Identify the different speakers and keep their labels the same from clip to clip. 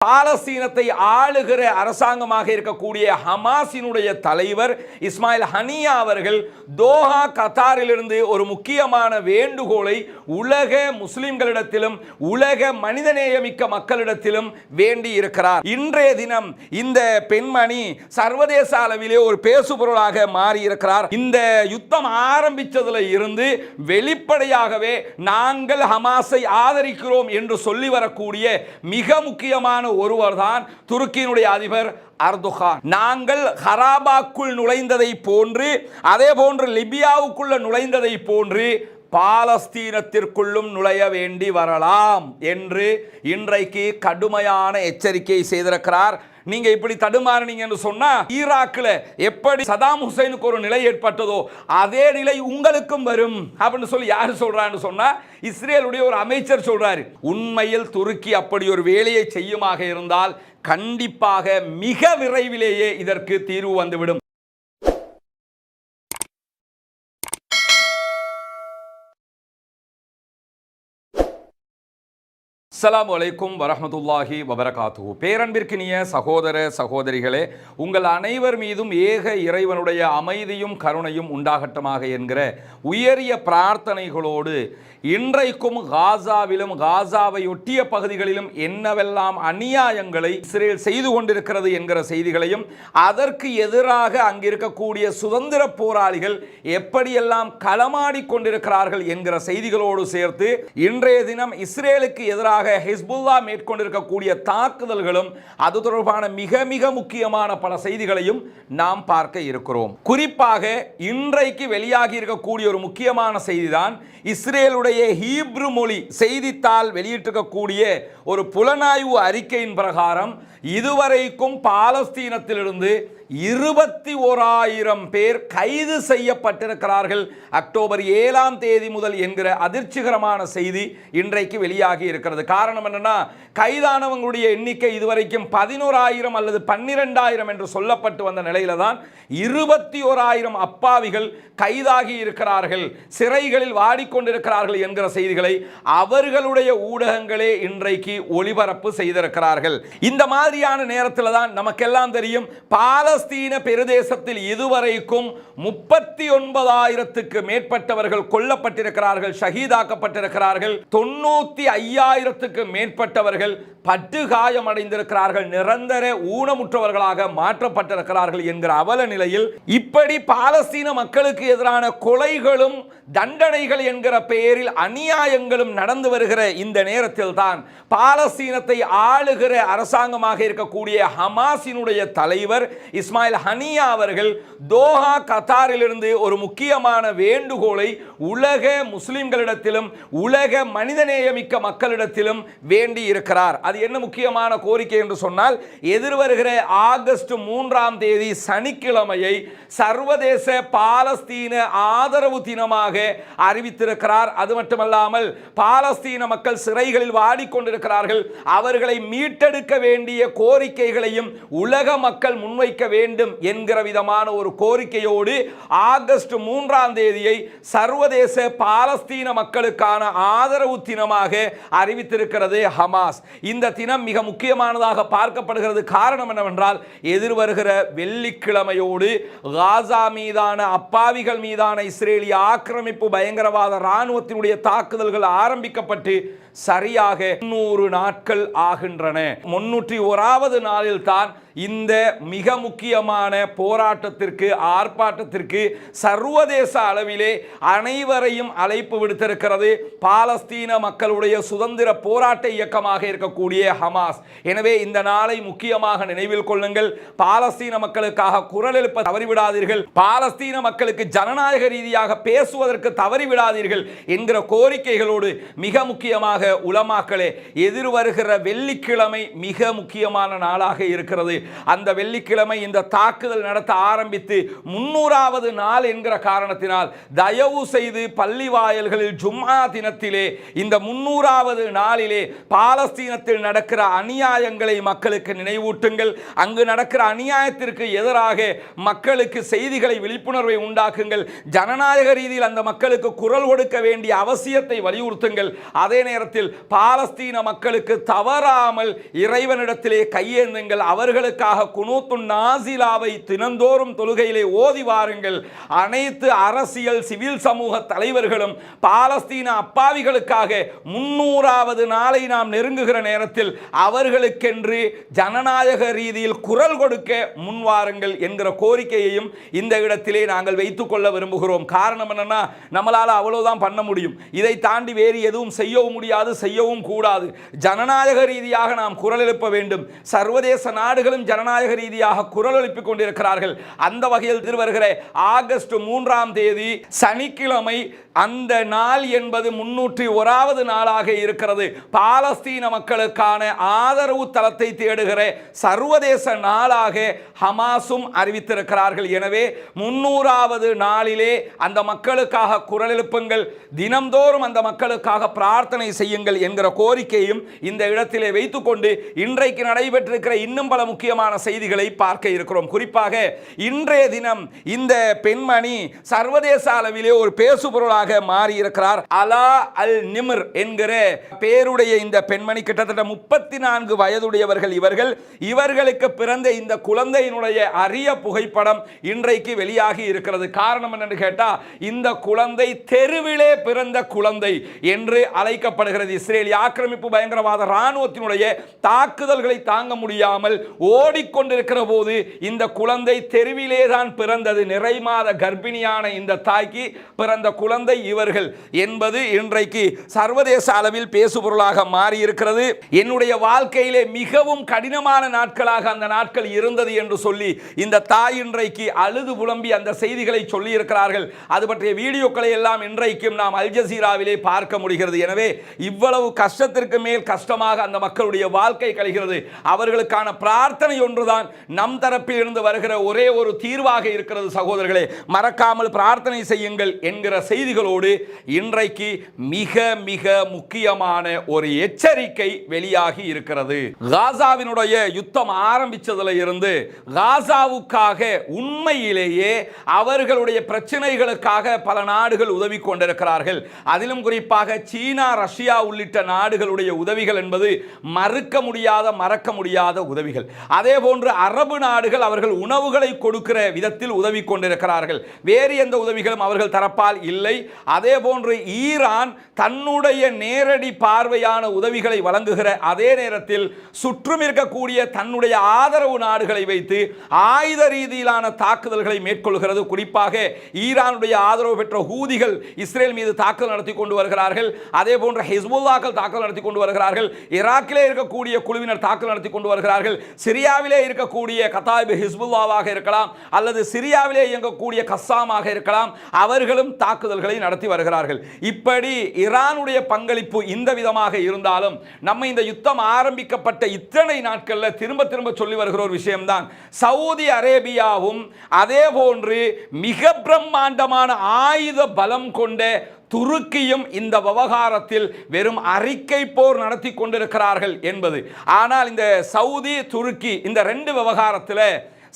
Speaker 1: பாலஸ்தீனத்தை ஆளுகிற அரசாங்கமாக இருக்கக்கூடிய ஹமாஸினுடைய தலைவர் இஸ்மாயில் ஹனியா அவர்கள் தோஹா கத்தாரிலிருந்து ஒரு முக்கியமான வேண்டுகோளை உலக முஸ்லிம்களிடத்திலும் உலக மனிதநேயமிக்க மக்களிடத்திலும் வேண்டி இருக்கிறார். இன்றைய தினம் இந்த பெண்மணி சர்வதேச அளவிலே ஒரு பேசுபொருளாக மாறி இருக்கிறார். இந்த யுத்தம் ஆரம்பித்ததில் இருந்து வெளிப்படையாகவே நாங்கள் ஹமாஸை ஆதரிக்கிறோம் என்று சொல்லி வரக்கூடிய மிக முக்கியமான ஒருவர்தான் துருக்கியினுடைய அதிபர் அர்துகான். நாங்கள் ஹராபாக்குள் நுழைந்ததை போன்று, அதே போன்று லிபியாவுக்குள்ள நுழைந்ததை போன்று பாலஸ்தீனத்திற்குள்ளும் நுழைய வேண்டி வரலாம் என்று இன்றைக்கு கடுமையான எச்சரிக்கை செய்திருக்கிறார். நீங்க இப்படி தடுமாறினீங்க என்று சொன்னா ஈராக்கில் எப்படி சதாம் ஹுசைனுக்கு ஒரு நிலை ஏற்பட்டதோ அதே நிலை உங்களுக்கும் வரும் அப்படின்னு சொல்லி யாரு சொல்றான்னு சொன்னா இஸ்ரேலுடைய ஒரு அமைச்சர் சொல்றாரு. உண்மையில் துருக்கி அப்படி ஒரு வேலையை செய்யுமாக இருந்தால் கண்டிப்பாக மிக விரைவிலேயே இதற்கு தீர்வு வந்துவிடும். அஸ்ஸலாமு அலைக்கும் வரஹ்மத்துல்லாஹி வபரகாத்துஹு. பேரன்பிற்கினிய சகோதர சகோதரிகளே, உங்கள் அனைவர் மீதும் ஏக இறைவனுடைய அமைதியும் கருணையும் உண்டாகட்டமாக என்கிற உயரிய பிரார்த்தனைகளோடு இன்றைக்கும் காசாவிலும் காசாவை ஒட்டிய பகுதிகளிலும் என்னவெல்லாம் அநியாயங்களை இஸ்ரேல் செய்து கொண்டிருக்கிறது என்கிற செய்திகளையும் அதற்கு எதிராக அங்கிருக்கக்கூடிய சுதந்திர போராளிகள் எப்படியெல்லாம் களமாடி கொண்டிருக்கிறார்கள் என்கிற செய்திகளோடு சேர்த்து இன்றைய தினம் இஸ்ரேலுக்கு எதிராக ஹிஸ்புல்லா மேற்கொண்டிருக்கக்கூடிய தாக்குதல்களும் அது தொடர்பான மிக மிக முக்கியமான பல செய்திகளையும் நாம் பார்க்க இருக்கிறோம். குறிப்பாக இன்றைக்கு வெளியாகி இருக்கக்கூடிய ஒரு முக்கியமான செய்திதான் இஸ்ரேலுடைய ஹீப்ரு மொழி செய்தித்தாள் வெளியிட்டிருக்கக்கூடிய ஒரு புலனாய்வு அறிக்கையின் பிரகாரம் இதுவரைக்கும் பாலஸ்தீனத்திலிருந்து 21,000 பேர் கைது செய்யப்பட்டிருக்கிறார்கள் அக்டோபர் 7ஆம் தேதி முதல் என்கிற அதிர்ச்சிகரமான செய்தி இன்றைக்கு வெளியாகி இருக்கிறது. காரணம் என்னன்னா, கைதானவங்களுடைய எண்ணிக்கை இதுவரைக்கும் 11,000 அல்லது 12,000 என்று சொல்லப்பட்டு வந்த நிலையில தான் 21,000 அப்பாவிகள் கைதாகி இருக்கிறார்கள், சிறைகளில் வாடிக்கொண்டிருக்கிறார்கள் என்கிற செய்திகளை அவர்களுடைய ஊடகங்களே இன்றைக்கு ஒளிபரப்பு செய்திருக்கிறார்கள். இந்த மாதிரியான நேரத்தில் தான் நமக்கெல்லாம் தெரியும், பாலஸ்தீன பிரதேசத்தில் இதுவரைக்கும் 39,000க்கு மேற்பட்டவர்கள் கொல்லப்பட்டிருக்கிறார்கள், ஷஹீதாக்கப்பட்டிருக்கிறார்கள். 95,000க்கு மேற்பட்டவர்கள் பட்டுகாயமடைந்திருக்கிறார்கள், நிரந்தர ஊனமுற்றவர்களாக மாற்றப்பட்டிருக்கிறார்கள் என்கிற அவல நிலையில் இப்படி பாலஸ்தீன மக்களுக்கு எதிரான கொலைகளும் தண்டனைகள் என்கிற பெயரில் அநியாயங்களும் நடந்து வருகிற இந்த நேரத்தில் தான் பாலஸ்தீனத்தை ஆளுகிற அரசாங்கமாக இருக்கக்கூடிய ஹமாஸினுடைய தலைவர் இஸ்மாயில் ஹனியா அவர்கள் தோஹா கத்தாரிலிருந்து ஒரு முக்கியமான வேண்டுகோளை உலக முஸ்லிம்களிடத்திலும் உலக மனிதநேயமிக்க மக்களிடத்திலும் வேண்டி இருக்கிறார். அது என்ன முக்கியமான கோரிக்கை என்று சொன்னால், எதிர்வருகிற ஆகஸ்ட் 3ஆம் தேதி சனிக்கிழமையை சர்வதேச பாலஸ்தீன ஆதரவு தினமாக அறிவித்திருக்கிறார். அது மட்டுமல்லாமல் பாலஸ்தீன மக்கள் சிறைகளில் வாடிக்கொண்டிருக்கிறார்கள், அவர்களை மீட்டெடுக்க வேண்டிய கோரிக்கைகளையும் உலக மக்கள் முன்வைக்க வேண்டும் என்கிற விதமான ஒரு கோரிக்கையோடு ஆகஸ்ட் 3ஆம் தேதியை சர்வதேச பாலஸ்தீன மக்களுக்கான ஆதரவு தினமாக அறிவித்திருக்கிறது ஹமாஸ். இந்த தினம் மிக முக்கியமானதாக பார்க்கப்படுகிறது. காரணம் என்னவென்றால், எதிர்வருகிற வெள்ளிக்கிழமையோடு காசா மீதான அப்பாவிகள் மீதான இஸ்ரேலிய ஆக்கிரமிப்பு பயங்கரவாத இராணுவத்தினுடைய தாக்குதல்கள் ஆரம்பிக்கப்பட்டு சரியாக 300 நாட்கள் ஆகின்றன. 301வது நாளில் தான் இந்த மிக முக்கியமான போராட்டத்திற்கு ஆர்ப்பாட்டத்திற்கு சர்வதேச அளவிலே அனைவரையும் அழைப்பு விடுத்திருக்கிறது பாலஸ்தீன மக்களுடைய சுதந்திர போராட்ட இயக்கமாக இருக்கக்கூடிய ஹமாஸ். எனவே இந்த நாளை முக்கியமாக நினைவில் கொள்ளுங்கள். பாலஸ்தீன மக்களுக்காக குரல் எழுப்ப தவறிவிடாதீர்கள், பாலஸ்தீன மக்களுக்கு ஜனநாயக ரீதியாக பேசுவதற்கு தவறிவிடாதீர்கள் என்கிற கோரிக்கைகளோடு மிக முக்கியமாக உலமாக்களே, எதிர்வருகிற வெள்ளிக்கிழமை மிக முக்கியமான நாளாக இருக்கிறது. அந்த வெள்ளிக்கிழமை இந்த தாக்குதல் நடத்த ஆரம்பித்து 300வது நாள் என்கிற காரணத்தினால் தயவு செய்து பள்ளி வாயல்களில் ஜும்ஆ தினத்திலே இந்த 300வது நாளிலே பாலஸ்தீனத்தில் நடக்கிற அநியாயங்களை மக்களுக்கு நினைவூட்டுங்கள். அங்கு நடக்கிற அநியாயத்திற்கு எதிராக மக்களுக்கு செய்திகளை, விழிப்புணர்வை உண்டாக்குங்கள். ஜனநாயக ரீதியில் அந்த மக்களுக்கு குரல் கொடுக்க வேண்டிய அவசியத்தை வலியுறுத்துங்கள். அதே நேரத்தில் நேரத்தில் பாலஸ்தீன மக்களுக்கு தவறாமல் இறைவனிடத்திலே கையேந்துங்கள், அவர்களுக்காக குனூத்துன் நாசிலாவை தினந்தோறும் தொழுகையிலே ஓதி வாருங்கள். அனைத்து அரசியல் சிவில் சமூக தலைவர்களும் பாலஸ்தீன அப்பாவிகளுக்காக 300வது நாளை நாம் நெருங்குகிற நேரத்தில் அவர்களுக்கென்று ஜனநாயக ரீதியில் குரல் கொடுக்க முன்வாருங்கள் என்கிற கோரிக்கையையும் இந்த இடத்திலே நாங்கள் வைத்துக் கொள்ள விரும்புகிறோம். காரணம் என்னன்னா, நம்மளால அவ்வளவுதான் பண்ண முடியும். இதை தாண்டி வேறு எதுவும் செய்யவும் முடியாது, செய்யவும் கூடாது. ஜனநாயக ரீதியாக நாம் குரல் எழுப்ப வேண்டும். சர்வதேச நாடுகளும் ஜனநாயக ரீதியாக குரல் எழுப்பிக் கொண்டிருக்கிறார்கள். அந்த வகையில் வருகிற ஆகஸ்ட் 3ஆம் தேதி சனிக்கிழமை அந்த நாள் என்பது 301வது நாளாக இருக்கிறது. பாலஸ்தீன மக்களுக்கான ஆதரவு தளத்தை தேடுகிற சர்வதேச நாளாக ஹமாஸும் அறிவித்திருக்கிறார்கள். எனவே 300வது நாளிலே அந்த மக்களுக்காக குரல் எழுப்புங்கள், தினம்தோறும் அந்த மக்களுக்காக பிரார்த்தனை செய்யுங்கள் என்கிற கோரிக்கையும் இந்த இடத்திலே வைத்துக்கொண்டு இன்றைக்கு நடைபெற்றிருக்கிற இன்னும் பல முக்கியமான செய்திகளை பார்க்க இருக்கிறோம். குறிப்பாக இன்றைய தினம் இந்த பெண்மணி சர்வதேச அளவிலே ஒரு பேசுபொருளாக மாறி இருக்கிறார். அலா அல் நிம்ர் என்கிற பேருடைய இந்த பெண்மணி கிட்டத்தட்ட 34 வயதுடையவர்கள். இவர்களுக்கு பிறந்த இந்த குழந்தையினுடைய அரிய புகைப்படம் இன்றைக்கு வெளியாகி இருக்கிறது. காரணம் என்னன்னு கேட்டா, இந்த குழந்தை தெருவிலே பிறந்த குழந்தை என்று அழைக்கப்படுகிறது. இஸ்ரேலிய ஆக்கிரமிப்பு பயங்கரவாத இராணுவத்தினுடைய தாக்குதல்களை தாங்க முடியாமல் ஓடிக்கொண்டிருக்கிற போது இந்த குழந்தை தெருவிலே தான் பிறந்தது. நிறை மாத கர்ப்பிணியான இந்த தாய்க்கு பிறந்த குழந்தை இவர்கள் என்பது இன்றைக்கு சர்வதேச அளவில் பேசுபொருளாக மாறி இருக்கிறது. என்னுடைய வாழ்க்கையிலே மிகவும் கடினமான நாட்களாக அந்த நாட்கள் இருந்தது என்று சொல்லி இந்த தாய் இன்றைக்கு அழுது புலம்பி அந்த செய்திகளை சொல்லி இருக்கிறார்கள். அது பற்றிய வீடியோக்களை எல்லாம் இன்றைக்கும் நாம் அல் ஜசீராவிலே பார்க்க முடிகிறது. எனவே இவ்வளவு கஷ்டத்திற்கு மேல் கஷ்டமாக அந்த மக்களுடைய வாழ்க்கை கழிகிறது. அவர்களுக்கான பிரார்த்தனை ஒன்றுதான் நம் தரப்பில் இருந்து வருகிற ஒரே ஒரு தீர்வாக இருக்கிறது. சகோதரர்களே, மறக்காமல் பிரார்த்தனை செய்யுங்கள் என்கிற செய்திகளோடு இன்றைக்கு மிக மிக முக்கியமான ஒரு எச்சரிக்கை வெளியாகி இருக்கிறது. காசாவினுடைய யுத்தம் ஆரம்பிச்சதுல இருந்து காசாவுக்காக உண்மையிலேயே அவர்களுடைய பிரச்சனைகளுக்காக பல நாடுகள் உதவி கொண்டிருக்கிறார்கள். அதிலும் குறிப்பாக சீனா, ரஷ்யா உள்ளிட்ட நாடுகளுடைய உதவிகள் என்பது மறுக்க முடியாத, மறக்க முடியாத உதவிகள். அதே போன்று அரபு நாடுகள் அவர்கள் உணவுகளை கொடுக்கிற விதத்தில் உதவி கொண்டிருக்கிறார்கள். வேறு எந்த உதவிகளும் அவர்கள் தரப்பால் இல்லை. அதே போன்று ஈரான் தன்னுடைய நேரடி பார்வையான உதவிகளை வழங்குகிற அதே நேரத்தில் சுற்றும் இருக்கக்கூடிய தன்னுடைய ஆதரவு நாடுகளை வைத்து ஆயுத ரீதியிலான தாக்குதல்களை மேற்கொள்கிறது. குறிப்பாக ஈரானுடைய ஆதரவு பெற்ற ஹூதிகள் இஸ்ரேல் மீது தாக்குதல் நடத்தி கொண்டு வருகிறார்கள். அதே போன்று ஹிஸ்புல்லாக்கள் தாக்குதல் நடத்தி கொண்டு வருகிறார்கள். ஈராக்கிலே இருக்கக்கூடிய குழுவினர் தாக்குதல் நடத்தி கொண்டு வருகிறார்கள். சிரியாவிலே இருக்கக்கூடிய கதாயிப் ஹிஸ்புல்லாவாக இருக்கலாம், அல்லது சிரியாவிலே இயங்கக்கூடிய கஸ்ஸாமாக இருக்கலாம், அவர்களும் தாக்குதல்களை நடத்தி வருகிறார்கள். இப்படி ஈரானுடைய பங்களிப்பு இந்த விதமாக இருந்தாலும் நம்ம இந்த யுத்தம் ஆரம்பிக்கப்பட்ட இத்தனை நாட்களில் திரும்ப திரும்ப சொல்லி வருகிற ஒரு விஷயம்தான், சவுதி அரேபியாவும் அதே போன்று மிக பிரம்மாண்டமான ஆயுத பலம் கொண்ட துருக்கியும் இந்த விவகாரத்தில் வெறும் அறிக்கை போர் நடத்தி கொண்டிருக்கிறார்கள் என்பது. ஆனால் இந்த சவுதி துருக்கி இந்த ரெண்டு விவகாரத்தில்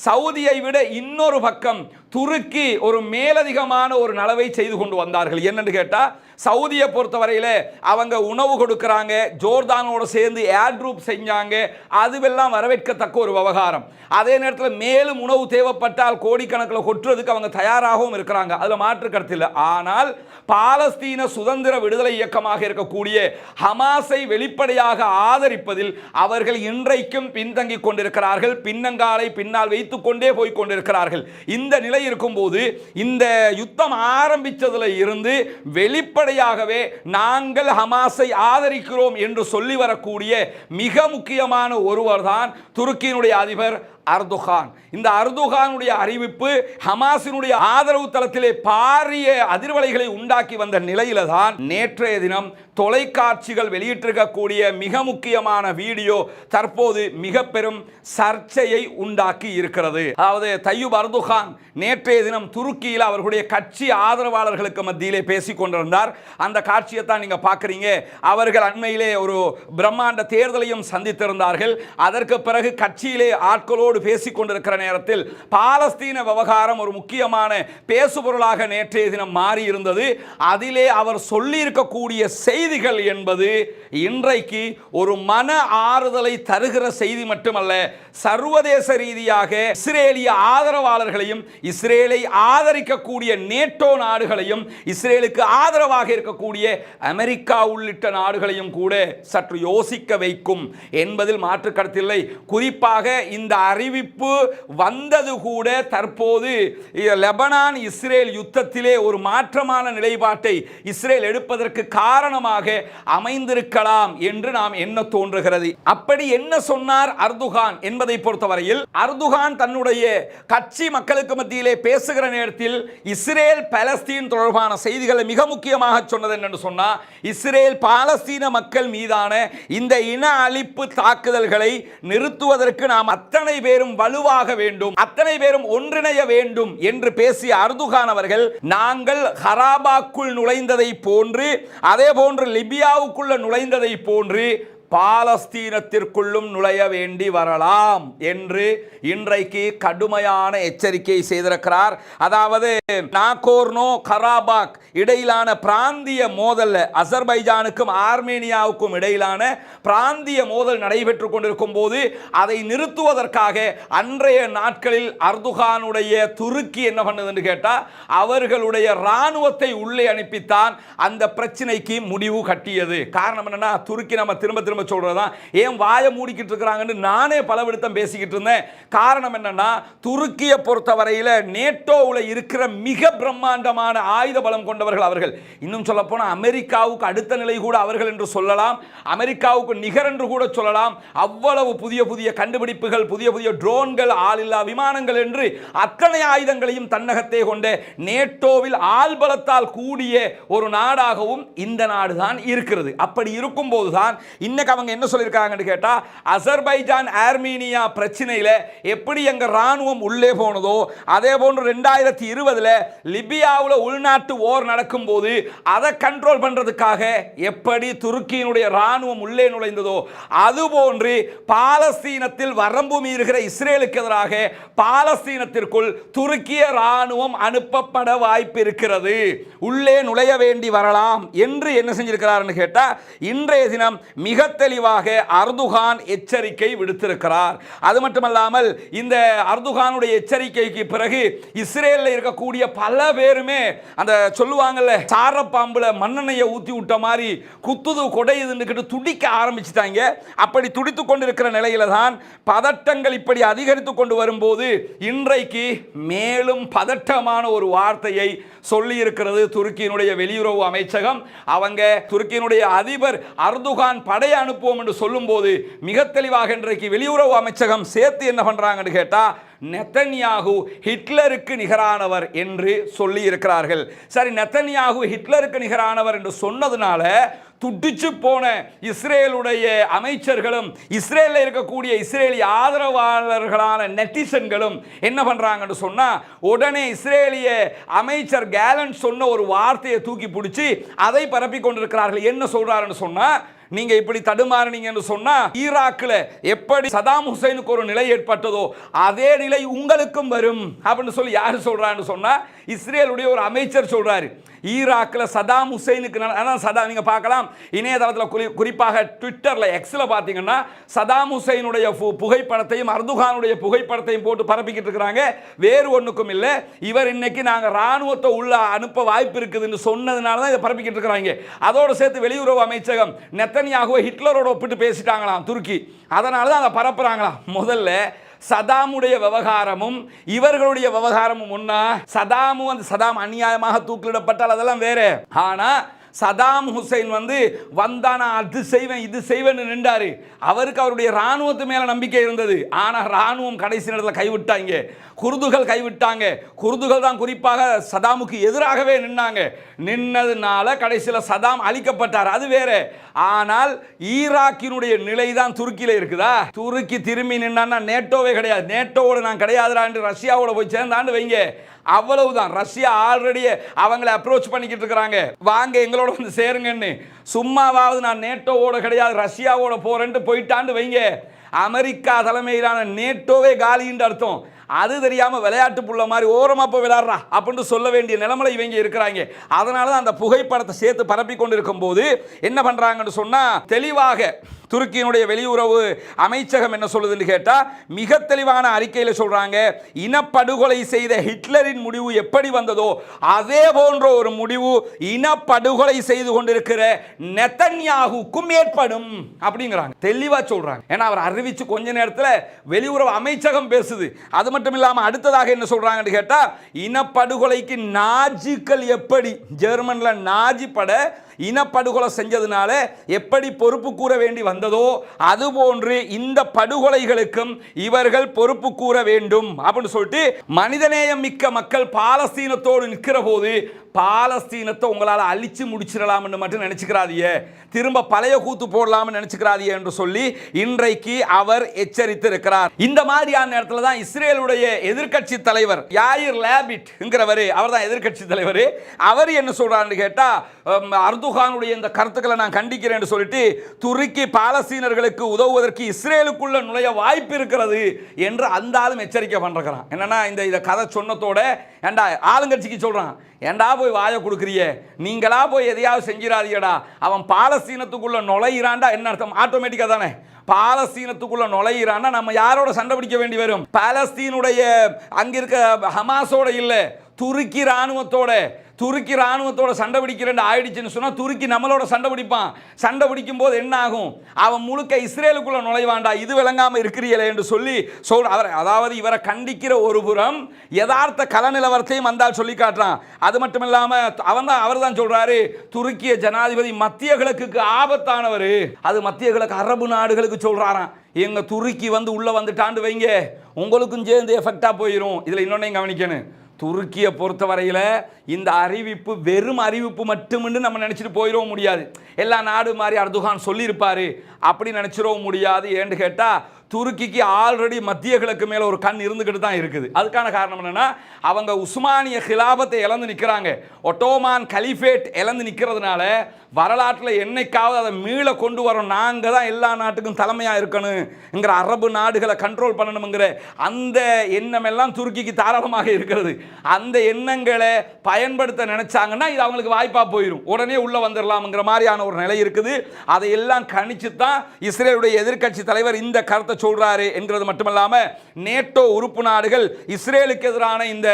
Speaker 1: சவுதியை விட இன்னொரு பக்கம் துருக்கி ஒரு மேலதிகமான ஒரு நலவை செய்து கொண்டு வந்தார்கள். என்னன்னு கேட்டா, சவுதியை பொறுத்தவரையில் அவங்க உணவு கொடுக்கிறாங்க, ஜோர்தானோடு சேர்ந்து ஏர் ட்ரூப் செஞ்சாங்க, அதுவெல்லாம் வரவேற்கத்தக்க ஒரு விவகாரம். அதே நேரத்தில் மேலும் உணவு தேவைப்பட்டால் கோடிக்கணக்கில் கொட்டுறதுக்கு அவங்க தயாராகவும் இருக்கிறாங்க, அதில் மாற்று கருத்து இல்லை. ஆனால் பாலஸ்தீன சுதந்திர விடுதலை இயக்கமாக இருக்கக்கூடிய ஹமாஸை வெளிப்படையாக ஆதரிப்பதில் அவர்கள் இன்றைக்கும் பின்தங்கிக் கொண்டிருக்கிறார்கள். பின்னங்காலை பின்னால் வைத்துக் கொண்டே போய் கொண்டிருக்கிறார்கள். இந்த நிலை இருக்கும்போது இந்த யுத்தம் ஆரம்பித்ததில் இருந்து வெளிப்படையாகவே நாங்கள் ஹமாஸை ஆதரிக்கிறோம் என்று சொல்லி வரக்கூடிய மிக முக்கியமான ஒருவர் தான் துருக்கியினுடைய அதிபர் அர்துகான். இந்த அர்துகானுடைய அறிவிப்பு ஹமாஸினுடைய ஆதரவு தளத்திலே பாரிய அதிர்வலைகளை உண்டாக்கி வந்த நிலையில தான் நேற்றைய தினம் தொலைக்காட்சிகள் வெளியிட்டிருக்கக்கூடிய மிக முக்கியமான வீடியோ தற்போது மிக பெரும் சர்ச்சையை உண்டாக்கி இருக்கிறது. அதாவது தையூப் அர்துகான் நேற்றைய தினம் துருக்கியில் அவர்களுடைய கட்சி ஆதரவாளர்களுக்கு மத்தியிலே பேசிக் கொண்டிருந்தார். அந்த காட்சியை தான் நீங்க பார்க்குறீங்க. அவர்கள் அண்மையிலே ஒரு பிரம்மாண்ட தேர்தலையும் சந்தித்திருந்தார்கள். அதற்கு பிறகு கட்சியிலே ஆட்களோடு பேசிக் கொண்டிருக்கிற நேரத்தில் பாலஸ்தீன விவகாரம் ஒரு முக்கியமான பேசுபொருளாக நேற்றைய தினம் மாறி இருந்தது. அதிலே அவர் சொல்லி இருக்கக்கூடிய செய்தி செய்திகள் என்பது இன்றைக்கு ஒரு மன ஆறுதலை தருகிற செய்தி மட்டுமல்ல, சர்வதேச ரீதியாக இஸ்ரேலிய ஆதரவாளர்களையும் இஸ்ரேலை ஆதரிக்கக்கூடிய நேட்டோ நாடுகளையும் இஸ்ரேலுக்கு ஆதரவாக இருக்கக்கூடிய அமெரிக்கா உள்ளிட்ட நாடுகளையும் கூட சற்று யோசிக்க வைக்கும் என்பதில் மாற்று கருத்தில்லை. குறிப்பாக இந்த அறிவிப்பு வந்தது கூட தற்போது லெபனான் இஸ்ரேல் யுத்தத்திலே ஒரு மாற்றமான நிலைப்பாட்டை இஸ்ரேல் எடுப்பதற்கு காரணமாக அமைந்திருக்கலாம் என்று நாம் எண்ண தோன்றுகிறது. அப்படி என்ன சொன்னார் அர்துகான் என்பதை பொறுத்தவரையில், அர்துகான் தன்னுடைய கட்சி மக்களுக்கு மத்தியிலே பேசுகிற நேரத்தில் இஸ்ரேல் பாலஸ்தீன் தொடர்பான செய்திகளை மிக முக்கியமாக சொன்னது என்று சொன்னால், இஸ்ரேல் பாலஸ்தீன மக்கள் மீதான இந்த இன அழிப்பு தாக்குதல்களை நிறுத்துவதற்கு நாம் அத்தனை பேரும் வலுவாக வேண்டும், அத்தனை பேரும் ஒன்றிணைய வேண்டும் என்று பேசிய அர்துகான் அவர்கள், நாங்கள் ஹராபாக்குள் நுழைந்ததை போன்று, அதே போன்று லிபியாவுக்குள்ள நுழைந்ததை போன்று பாலஸ்தீனத்திற்குள்ளும் நுழைய வேண்டி வரலாம் என்று இன்றைக்கு கடுமையான எச்சரிக்கை செய்திருக்கிறார். அதாவது நாகோர்னோ கராபாக் இடையிலான பிராந்திய மோதல், அசர்பைஜானுக்கும் ஆர்மேனியாவுக்கும் இடையிலான பிராந்திய மோதல் நடைபெற்றுக் கொண்டிருக்கும் போது அதை நிறுத்துவதற்காக அன்றைய நாட்களில் அர்துகானுடைய துருக்கி என்ன பண்ணது என்று கேட்டால், அவர்களுடைய இராணுவத்தை உள்ளே அனுப்பித்தான் அந்த பிரச்சனைக்கு முடிவு கட்டியது. காரணம் என்னன்னா, துருக்கி நம்ம திரும்ப திரும்ப சொல்றதா, ஏன் வாயை மூடிக்கிட்டு இருக்கிறாங்கன்னு நானே பல விடுத்தம் பேசிக்கிட்டு இருந்தேன். காரணம் என்னன்னா, துருக்கியை பொறுத்தவரையில் நேட்டோவில் இருக்கிற மிக பிரம்மாண்டமான ஆயுத பலம் கொண்டவர்கள் அவர்கள். இன்னும் சொல்ல போனால் அமெரிக்காவுக்கு அடுத்த நிலை கூட அவர்கள் என்று சொல்லலாம், அமெரிக்காவுக்கு நிகர் என்று கூட சொல்லலாம். அவ்வளவு புதிய புதிய கண்டுபிடிப்புகள், புதிய புதிய ட்ரோன்கள், ஆளில்லா விமானங்கள் என்று அத்தனை ஆயுதங்களையும் தன்னகத்தே கொண்ட நேட்டோவில் ஆள்பலத்தால் கூடிய ஒரு நாடாகவும் இந்த நாடு தான் இருக்கிறது. அப்படி இருக்கும் போதுதான் இன்னைக்கு அவங்க என்ன சொல்லியிருக்காங்கன்னு கேட்டா, அசர்பைஜான் ஆர்மீனியா பிரச்சனையில எப்படி எங்க ராணுவம் உள்ளே போனதோ, அதே போன்று 2020 லிபியாவில் உள்நாட்டு ஓர் நடக்கும் போது அதை கண்ட்ரோல் பண்றதுக்காக எப்படி துருக்கியினுடைய ராணுவம் உள்ளே நுழைந்ததோ, அதுபோன்று பாலஸ்தீனத்தில் வரம்பு மீறுகிற இஸ்ரேலுக்கு எதிராக பாலஸ்தீனத்திற்குள் துருக்கிய ராணுவம் அனுப்பப்பட வாய்ப்பு இருக்கிறது, உள்ளே நுழைய வேண்டி வரலாம் என்று என்ன செஞ்சிருக்கிறார் கேட்டா, இன்றைய தினம் மிக தெளிவாக அர்துகான் எச்சரிக்கை விடுத்திருக்கிறார். அது மட்டுமல்லாமல் இந்த அர்துகானுடைய எச்சரிக்கைக்கு பிறகு இஸ்ரேலில் இருக்கக்கூடிய பல பேருமே அந்த சொல்லுவாங்கல்ல, சாரப்பாம்புல மண்ணெண்ணையை ஊத்தி விட்ட மாதிரி குத்துது கொடையுதுன்னு துடிக்க ஆரம்பிச்சுட்டாங்க. அப்படி துடித்துக் கொண்டிருக்கிற நிலையில தான் பதட்டங்கள் இப்படி அதிகரித்துக் கொண்டு வரும்போது இன்றைக்கு மேலும் பதட்டமான ஒரு வார்த்தையை சொல்லி இருக்கிறது துருக்கியினுடைய வெளியுறவு அமைச்சகம். அவங்க துருக்கியினுடைய அதிபர் அர்துகான் படை அனுப்புவோம் என்று சொல்லும் போது மிக தெளிவாக இன்றைக்கு வெளியுறவு அமைச்சகம் சேர்த்து என்ன பண்றாங்கன்னு கேட்டா, நெத்தன்யாகு ஹிட்லருக்கு நிகரானவர் என்று சொல்லி இருக்கிறார்கள். சரி, நெத்தன்யாகு ஹிட்லருக்கு நிகரானவர் என்று சொன்னதுனால துடிச்சு போன இஸ்ரேலுடைய அமைச்சர்களும் இஸ்ரேலில் இருக்கக்கூடிய இஸ்ரேலிய ஆதரவாளர்களான நெட்டிசன்களும் என்ன பண்றாங்கன்னு சொன்னா, உடனே இஸ்ரேலிய அமைச்சர் கேலன் சொன்ன ஒரு வார்த்தையை தூக்கி பிடிச்சி அதை பரப்பி கொண்டிருக்கிறார்கள். என்ன சொல்றாருன்னு சொன்னா, நீங்க இப்படி தடுமாறினீங்க என்று சொன்னா, ஈராக்கில் எப்படி சதாம் ஹுசைனுக்கு ஒரு நிலை ஏற்பட்டதோ அதே நிலை உங்களுக்கும் வரும் அப்படின்னு சொல்லி யாரு சொல்றான்னு சொன்னா, இஸ்ரேலுடைய ஒரு அமைச்சர் சொல்றாரு. ஈராக்கில் சதாம் ஹுசைனுக்கு சதாம் நீங்க பார்க்கலாம் இணையதளத்தில், குறிப்பாக ட்விட்டர்ல எக்ஸ்ல பார்த்தீங்கன்னா சதாம் ஹுசைனுடைய புகைப்படத்தையும் அர்துகானுடைய புகைப்படத்தையும் போட்டு பரப்பிக்கிட்டு இருக்கிறாங்க. வேறு ஒன்றுக்கும் இல்லை, இவர் இன்னைக்கு நாங்க ராணுவத்தை உள்ள அனுப்ப வாய்ப்பு இருக்குதுன்னு சொன்னதுனால தான் இதை பரப்பிக்கிட்டு இருக்கிறாங்க. அதோடு சேர்த்து வெளியுறவு அமைச்சகம் நெத்தன்யாகுவை ஹிட்லரோட ஒப்பிட்டு பேசிட்டாங்களாம் துருக்கி, அதனால தான் அதை பரப்புறாங்களாம். முதல்ல சதாமுடைய விவகாரமும் இவர்களுடைய விவகாரமும் ஒன்னா, சதாம் அநியாயமாக தூக்கிலிடப்பட்டால் அதெல்லாம் வேற. ஆனா சதாம் ஹுசைன் வந்தானா அது செய்வேன் இது செய்வேன் நின்றாரு. அவருக்கு அவருடைய ராணுவத்து மேல நம்பிக்கை இருந்தது. ஆனா ராணுவம் கடைசி நேரத்தில் கைவிட்டாங்க, குர்துகள் கைவிட்டாங்க. குர்துகள் தான் குறிப்பாக சதாமுக்கு எதிராகவே நின்னாங்க. நின்னதுனால கடைசியில் சதாம் அழிக்கப்பட்டார், அது வேற. ஆனால் ஈராக்கினுடைய நிலை தான் துருக்கியில் இருக்குதா? துருக்கி திரும்பி நின்னா நேட்டோவே கிடையாது, நேட்டோவோட நான் கிடையாதுடா என்று ரஷ்யாவோட போய் சேர்ந்தாண்டு வைங்க, அவ்வளவுதான். ரஷ்யா ஆல்ரெடி அவங்களை அப்ரோச் பண்ணிக்கிட்டு இருக்கிறாங்க, வாங்க எங்களோட வந்து சேருங்கன்னு. சும்மாவாவது நான் நேட்டோவோட கிடையாது ரஷ்யாவோட போறேன்ட்டு போயிட்டாண்டு வைங்க, அமெரிக்கா தலைமையிலான நேட்டோவே காலின்னு அர்த்தம். அது தெரியாம விளையாட்டு புள்ள மாதிரி ஓரமா போய் விளையாடுறா அப்படின்னு சொல்ல வேண்டிய நிலைமையில இவங்க இருக்கிறாங்க. அதனால தான் அந்த புகைப்படத்தை சேர்த்து பரப்பி கொண்டு இருக்கும் போது என்ன பண்றாங்கன்னு சொன்னா, தெளிவாக துருக்கியினுடைய வெளியுறவு அமைச்சகம் என்ன சொல்லுதுன்னு கேட்டா, மிக தெளிவான அறிக்கையில் சொல்றாங்க, இனப்படுகொலை செய்த ஹிட்லரின் முடிவு எப்படி வந்ததோ அதே போன்ற ஒரு முடிவு இனப்படுகொலை செய்து கொண்டிருக்கிற நெதன்யாகுக்கும் ஏற்படும் அப்படிங்கிறாங்க. தெளிவா சொல்றாங்க. ஏன்னா அவர் அறிவிச்சு கொஞ்ச நேரத்தில் வெளியுறவு அமைச்சகம் பேசுது. அது மட்டும் இல்லாமல் அடுத்ததாக என்ன சொல்றாங்கன்னு கேட்டா, இனப்படுகொலைக்கு நாஜிக்கள் எப்படி ஜெர்மன்ல நாஜி பட இனப்படுகொலை செஞ்சதுனால எப்படி பொறுப்பு கூற வேண்டி வந்ததோ அதுபோன்று இந்த படுகொலைகளுக்கும் இவர்கள் பொறுப்பு கூற வேண்டும் அப்படின்னு சொல்லிட்டு, மனிதநேயம் மிக்க மக்கள் பாலஸ்தீனத்தோடு நிற்கிற போது பாலஸ்தீனத்தை உங்களால் அழிச்சு முடிச்சிடலாம்னு மட்டும் நினைச்சுக்கிறாதிய, திரும்ப பழைய கூத்து போடலாம்னு நினைச்சுக்கிறாதிய என்று சொல்லி இன்றைக்கு அவர் எச்சரித்திருக்கிறார். இந்த மாதிரியான நேரத்தில் தான் இஸ்ரேலுடைய எதிர்க்கட்சி தலைவர் யாயிர் லேபிட்ங்கிறவர், அவர் தான் எதிர்க்கட்சி தலைவர், அவர் என்ன சொல்றாருன்னு கேட்டா, அர்துகானுடைய இந்த கருத்துக்களை நான் கண்டிக்கிறேன் என்று சொல்லிட்டு துருக்கி பாலஸ்தீனர்களுக்கு உதவுவதற்கு இஸ்ரேலுக்குள்ள நுழைய வாய்ப்பு இருக்கிறது என்று அந்த ஆளும் எச்சரிக்கை பண்றான். என்னன்னா இந்த கதை சொன்னதோட ஏண்டா ஆளுங்கட்சிக்கு சொல்றான், ஏண்டா போய் வாயை கொடுக்குறிய, நீங்களா போய் எதையாவது செஞ்சிடாதீடா, அவன் பாலஸ்தீனத்துக்குள்ள நுழையிறான்டா என்ன அர்த்தம்? ஆட்டோமேட்டிக்கா தானே பாலஸ்தீனத்துக்குள்ள நுழையிறான்னா நம்ம யாரோட சண்டை பிடிக்க வேண்டி வரும்? பாலஸ்தீனுடைய அங்க இருக்க ஹமாஸோட இல்ல, துருக்கி ராணுவத்தோட சண்டை பிடிக்கிறேன் ஆயிடுச்சுன்னு சொன்னா துருக்கி நம்மளோட சண்டை பிடிப்பான். சண்டை பிடிக்கும் போது என்ன ஆகும்? அவன் முழுக்க இஸ்ரேலுக்குள்ள நுழைவாண்டா. இது விளங்காம இருக்கிறீங்களே என்று சொல்லி அவர், அதாவது இவரை கண்டிக்கிற ஒரு புறம் யதார்த்த கல நிலவரத்தையும் வந்தால் சொல்லி காட்டுறான். அது மட்டும் இல்லாம அவர் தான் சொல்றாரு, துருக்கிய ஜனாதிபதி மத்திய கிழக்குக்கு ஆபத்தானவர். அது மத்திய கிழக்கு அரபு நாடுகளுக்கு சொல்றாராம், எங்க துருக்கி உள்ள வந்துட்டாண்டு வைங்க, உங்களுக்கும் சேர்ந்து எஃபெக்டா போயிடும். இதுல இன்னொன்னையும் கவனிக்கணும், துருக்கியை பொறுத்தவரையில் இந்த அறிவிப்பு வெறும் அறிவிப்பு மட்டும்னு நம்ம நினச்சிட்டு போயிடவும் முடியாது. எல்லா நாடு மாதிரி அர்துகான் சொல்லியிருப்பாரு அப்படி நினச்சிடவும் முடியாது. ஏன்னு கேட்டால் துருக்கிக்கு ஆல்ரெடி மத்திய கிழக்கு மேலே ஒரு கண் இருந்துக்கிட்டு தான் இருக்குது. அதுக்கான காரணம் என்னென்னா, அவங்க உஸ்மானிய ஹிலாபத்தை இழந்து நிற்கிறாங்க, ஒட்டோமான் கலிஃபேட் இழந்து நிற்கிறதுனால வரலாற்றில் என்னைக்காவது அதை மீள கொண்டு வரோம், நாங்கள் தான் எல்லா நாட்டுக்கும் தலைமையாக இருக்கணுங்கிற அரபு நாடுகளை கண்ட்ரோல் பண்ணணுங்கிற அந்த எண்ணம் எல்லாம் துருக்கிக்கு தாராளமாக இருக்கிறது. அந்த எண்ணங்களை பயன்படுத்த நினைச்சாங்கன்னா இது அவங்களுக்கு வாய்ப்பாக போயிடும், உடனே உள்ளே வந்துடலாம்ங்கிற மாதிரியான ஒரு நிலை இருக்குது. அதையெல்லாம் கணிச்சு தான் இஸ்ரேலுடைய எதிர்க்கட்சி தலைவர் இந்த கருத்தை சொல்றாரு என்கிறது மட்டுமல்லாம, நேட்டோ உறுப்பு நாடுகள் இஸ்ரேலுக்கு எதிரான இந்த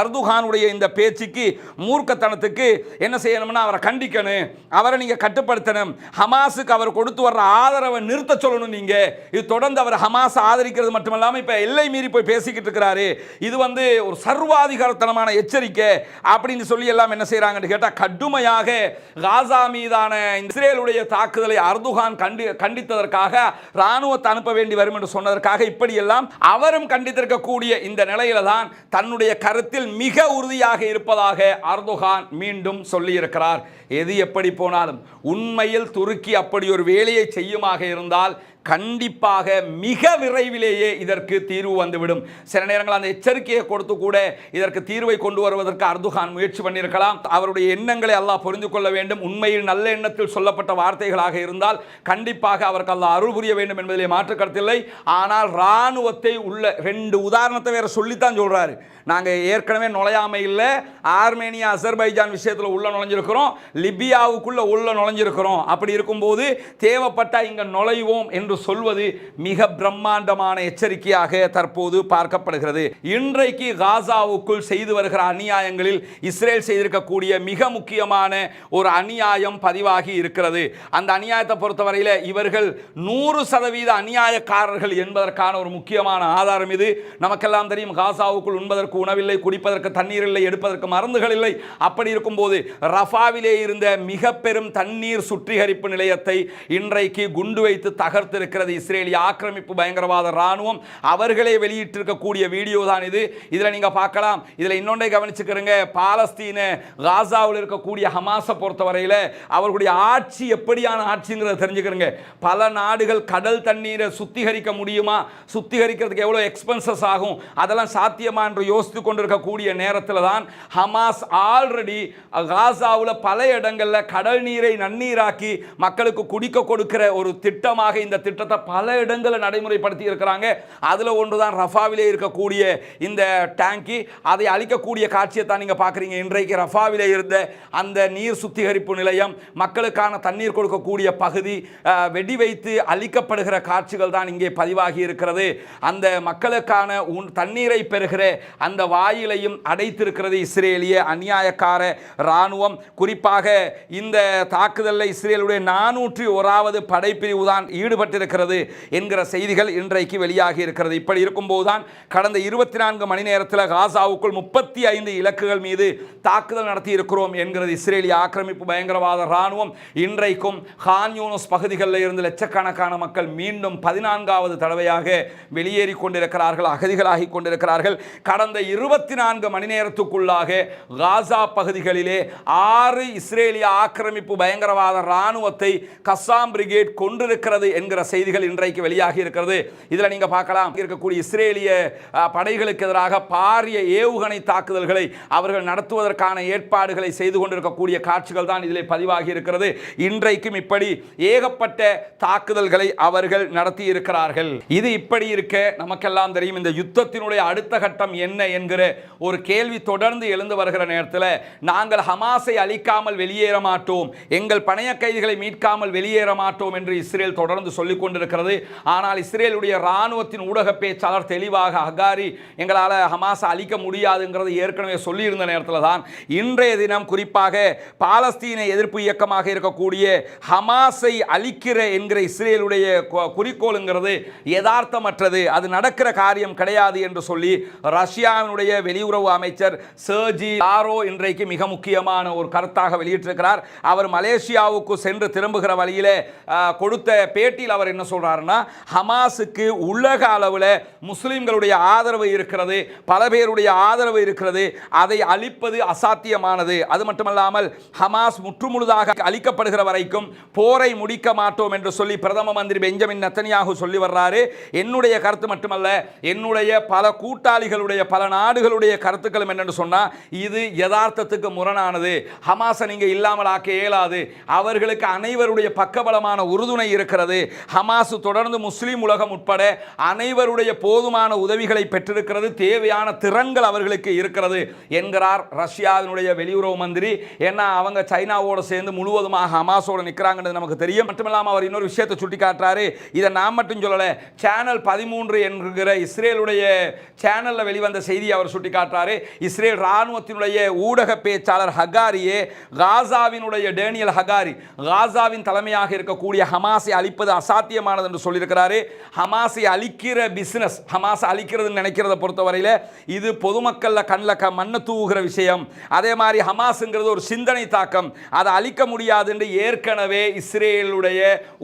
Speaker 1: அர்துகானுடைய இந்த பேச்சுக்கு மூர்க்கத்தனத்துக்கு என்ன செய்யணும்னா அவரை கண்டிக்கணும், அவரை நீங்க கட்டுப்படுத்தணும், ஹமாஸுக்கு அவர் கொடுத்து வர்ற ஆதரவை நிறுத்த சொல்லணும். நீங்க இது தொடர்ந்து அவர் ஹமாஸ் ஆதரிக்கிறது மட்டுமல்லாம இப்ப எல்லை மீறி போய் பேசிக்கிட்டு இருக்கிறாரு, இது ஒரு சர்வாதிகாரத்தனமான எச்சரிக்கை அப்படின்னு சொல்லி எல்லாம் என்ன செய்யறாங்கன்னு கேட்டா, கடுமையாக காசா மீதான இஸ்ரேலுடைய தாக்குதலை அர்துகான் கண்டித்ததற்காக ராணுவத்தை அனுப்ப வேண்டி வரும் என்று சொன்னதற்காக இப்படியெல்லாம் அவரும் கண்டித்திருக்கக்கூடிய இந்த நிலையில தான் தன்னுடைய கருத்தில் மிக உறுதியாக இருப்பதாக அர்துகான் மீண்டும் சொல்லியிருக்கிறார். எது எப்படி போனாலும் உண்மையில் துருக்கி அப்படி ஒரு வேலையை செய்யுமாக இருந்தால் கண்டிப்பாக மிக விரைவிலேயே இதற்கு தீர்வு வந்துவிடும். சில நேரங்கள் அந்த எச்சரிக்கையை கொடுத்து கூட இதற்கு தீர்வை கொண்டு வருவதற்கு அர்துகான் முயற்சி பண்ணியிருக்கலாம். அவருடைய எண்ணங்களை அல்லாஹ் புரிந்து கொள்ள வேண்டும். உண்மையில் நல்ல எண்ணத்தில் சொல்லப்பட்ட வார்த்தைகளாக இருந்தால் கண்டிப்பாக அவருக்கு அல்லாஹ் அருள் புரிய வேண்டும் என்பதிலே மாற்று கருத்தில்லை. ஆனால் இராணுவத்தை உள்ள 2 உதாரணத்தை வேற சொல்லித்தான் சொல்றாரு. நாங்கள் ஏற்கனவே நுழையாமை இல்லை, ஆர்மேனியா அசர்பைஜான் விஷயத்தில் உள்ள நுழைஞ்சிருக்கிறோம், லிபியாவுக்குள்ள உள்ள நுழைஞ்சிருக்கிறோம். அப்படி இருக்கும்போது தேவைப்பட்டா இங்க நுழைவோம் என்று சொல்வது மிக பிரம்மாண்டமான எச்சரிக்கையாக தற்போது பார்க்கப்படுகிறது. இன்றைக்கு காசாவுக்குள் செய்து வருகிற அநியாயங்களில் இஸ்ரேல் செய்திருக்கக்கூடிய மிக முக்கியமான ஒரு அநியாயம் பதிவாகி இருக்கிறது. அந்த அநியாயத்தை பொறுத்தவரையில் இவர்கள் 100% அநியாயக்காரர்கள் என்பதற்கான ஒரு முக்கியமான ஆதாரம் இது. நமக்கெல்லாம் தெரியும், காசாவுக்குள் உண்பதற்கு உணவில்லை, குடிப்பதற்கு தண்ணீர் இல்லை, எடுப்பதற்கு மருந்துகள் இல்லை. அப்படி இருக்கும்போது ரஃபாவிலே இருந்த மிக பெரும் தண்ணீர் சுத்திகரிப்பு நிலையத்தை இன்றைக்கு குண்டு வைத்து தகர்த்திருக்கிறது இஸ்ரேலிய ஆக்கிரமிப்பு பயங்கரவாத ராணுவம். அவர்களே வெளியிட்டிருக்கக்கூடிய வீடியோ தான் இது. இதில் நீங்க பார்க்கலாம். இதில் இன்னொன்றை கவனிச்சுக்கிறங்க, பாலஸ்தீன காசாவில் இருக்கக்கூடிய ஹமாஸை பொறுத்தவரையில் அவர்களுடைய ஆட்சி எப்படியான ஆட்சிங்கிறத தெரிஞ்சுக்கிறங்க. பல நாடுகள் கடல் தண்ணீரை சுத்திகரிக்க முடியுமா, சுத்திகரிக்கிறதுக்கு எவ்வளோ எக்ஸ்பென்சஸ் ஆகும், அதெல்லாம் சாத்தியமா என்று யோசித்து கொண்டிருக்கக்கூடிய நேரத்தில் தான் ஹமாஸ் ஆல்ரெடி காசாவில் பல இடங்களில் கடல் நீரை நன்னீராக்கி மக்களுக்கு குடிக்க கொடுக்கிற ஒரு திட்டமாக இந்த திட்டத்தை பல இடங்களில் நடைமுறைப்படுத்தி இருக்கிறாங்க. அதில் ஒன்றுதான் ரஃபாவிலே இருக்கக்கூடிய இந்த டேங்கி. அதை அழிக்கக்கூடிய காட்சியை தான் நீங்கள் பார்க்குறீங்க. இன்றைக்கு ரஃபாவிலே இருந்த அந்த நீர் சுத்திகரிப்பு நிலையம், மக்களுக்கான தண்ணீர் கொடுக்கக்கூடிய பகுதி வெடி வைத்து அழிக்கப்படுகிற காட்சிகள் தான் இங்கே பதிவாகி இருக்கிறது. அந்த மக்களுக்கான தண்ணீரை பெறுகிற அந்த வாயிலையும் அடைத்திருக்கிறது இஸ்ரேலிய அநியாயக்கார இராணுவம். குறிப்பாக இந்த தாக்குதலில் இஸ்ரேலுடைய 401வது படைப்பிரிவு தான் ஈடுபட்டிருக்கிறது என்கிற செய்திகள் இன்றைக்கு வெளியாகி இருக்கிறது. இப்படி இருக்கும்போதுதான் கடந்த 24 மணி நேரத்தில் காசாவுக்குள் 35 இலக்குகள் மீது தாக்குதல் நடத்தி இருக்கிறோம் என்கிறது இஸ்ரேலிய ஆக்கிரமிப்பு பயங்கரவாத இராணுவம். இன்றைக்கும் கான் யூனிஸ் பகுதிகளில் இருந்து லட்சக்கணக்கான மக்கள் மீண்டும் 14வது தடவையாக வெளியேறி கொண்டிருக்கிறார்கள், அகதிகளாகி கொண்டிருக்கிறார்கள். கடந்த 24 மணி நேரத்துக்குள்ளாக காசா பகுதிகளிலே 6 இஸ்ரேலிய ஆக்கிரமிப்பு பயங்கரவாத இராணுவத்தை கஸ்ஸாம் பிரிகேட் கொண்டிருக்கிறது என்கிற செய்திகள் இன்றைக்கு வெளியாகி இருக்கிறது. இதில் நீங்க பார்க்கலாம், இருக்கக்கூடிய இஸ்ரேலிய படைகளுக்கு எதிராக பாரிய ஏவுகணை தாக்குதல்களை அவர்கள் நடத்துவதற்கான ஏற்பாடுகளை செய்து கொண்டிருக்கக்கூடிய காட்சிகள் தான் இதில் பதிவாகி இருக்கிறது. இன்றைக்கும் இப்படி ஏகப்பட்ட தாக்குதல்களை அவர்கள் நடத்தி இருக்கிறார்கள். இது இப்படி இருக்க நமக்கெல்லாம் தெரியும், இந்த யுத்தத்தினுடைய அடுத்த கட்டம் என்ன என்கிற ஒரு கேள்வி தொடர்ந்து எழுந்து வருகிற நேரத்தில் நாங்கள் ஹமாஸை அழிக்காமல் வெளியேற மாட்டோம், எங்கள் பணைய கைதிகளை மீட்காமல் வெளியேற மாட்டோம் என்று இஸ்ரேல் தொடர்ந்து சொல்லிக் கொண்டிருக்கிறது. ஆனால் இஸ்ரேலுடைய இராணுவத்தின் ஊடக பேச்சாளர் தெளிவாக ஹகாரி எங்களால் ஹமாஸை அழிக்க முடியாதுங்கிறது ஏற்கனவே சொல்லியிருந்த நேரத்தில் தான் இன்றைய தினம் குறிப்பாக பாலஸ்தீன எதிர்ப்பு இயக்கமாக இருக்கக்கூடிய ஹமாஸை அழிக்கிற என்கிற இஸ்ரேலுடைய குறிக்கோளுங்கிறது யதார்த்தமற்றது, அது நடக்கிற காரியம் கிடையாது என்று சொல்லி ரஷ்யாவினுடைய வெளியுறவு அமைச்சர் சர்ஜி லாரோ இன்றைக்கு மிக முக்கியமான ஒரு கருத்தாக வெளியிட்டிருக்கிறார். அவர் மலேசியாவுக்கு சென்று திரும்புகிற வழியிலே கொடுத்த பேட்டியில் அவர் என்ன சொல்றாருன்னா, ஹமாஸுக்கு உலக அளவில் முஸ்லிம்களுடைய ஆதரவு இருக்கிறது, பல பேருடைய ஆதரவு இருக்கிறது, அதை அழிப்பது அசாத்தியமானது. அது மட்டுமல்லாமல் ஹமாஸ் முற்றுமுழுதாக அழிக்கப்படுகிற வரைக்கும் போரை முடிக்க மாட்டோம் என்று சொல்லி பிரதம மந்திரி பெஞ்சமின் நெத்தன்யாகு சொல்லி வர்றாரு. என்னுடைய கருத்து மட்டுமல்ல, என்னுடைய பல கூட்டாளிகளுடைய பல நாடுகளுடைய கருத்துக்களும் என்னென்று சொன்னால் இது யதார்த்தத்துக்கு முரணானது. ஹமாஸை நீங்கள் இல்லாமல் ஆக்க இயலாது, அவர்களுக்கு அனைவருடைய பக்கபலமான உறுதுணை இருக்கிறது. ஹமாஸ் தொடர்ந்து முஸ்லீம் உலகம் உட்பட அனைவருடைய போதுமான உதவிகளை பெற்றிருக்கிறது, தேவையான திறன்கள் அவர்களுக்கு இருக்கிறது என்கிறார் ரஷ்யாவினுடைய வெளியுறவு மந்திரி. ஏன்னா அவங்க சைனாவோடு சேர்ந்து முழுவதுமாக ஹமாஸோடு நிற்கிறாங்கன்றது நமக்கு தெரியும். மட்டுமில்லாமல் அவர் இன்னொரு விஷயத்தை சுட்டி காட்டுறாரு. இதை நான் மட்டும் சொல்லலை, சேனல் 13 என்கிற இஸ்ரேலுடைய சேனலில் வெளிவந்த செய்தி அவர் சுட்டி காட்டுறாரு. இஸ்ரேல் இராணுவத்தினுடைய ஊடக பேச்சாளர் ஹகாரியே காசாவினுடைய டேனியல் ஹகாரி காசாவின் தலைமையாக இருக்கக்கூடிய ஹமாஸை அழிப்பது அசாத்தியமானது என்று சொல்லியிருக்கிறாரு. ஹமாஸை அழிக்கிற பிசினஸ், ஹமாஸை அழிக்கிறதுன்னு நினைக்கிறத பொறுத்தவரையில் இது பொதுமக்கள் கண்ணில் மண்ணை தூவுகிற விஷயம். அதே மாதிரி ஹமாஸுங்கிறது ஒரு சிந்தனை தாக்கம், அதை அழிக்க முடியாது என்று ஏற்கனவே இஸ்ரேலுடைய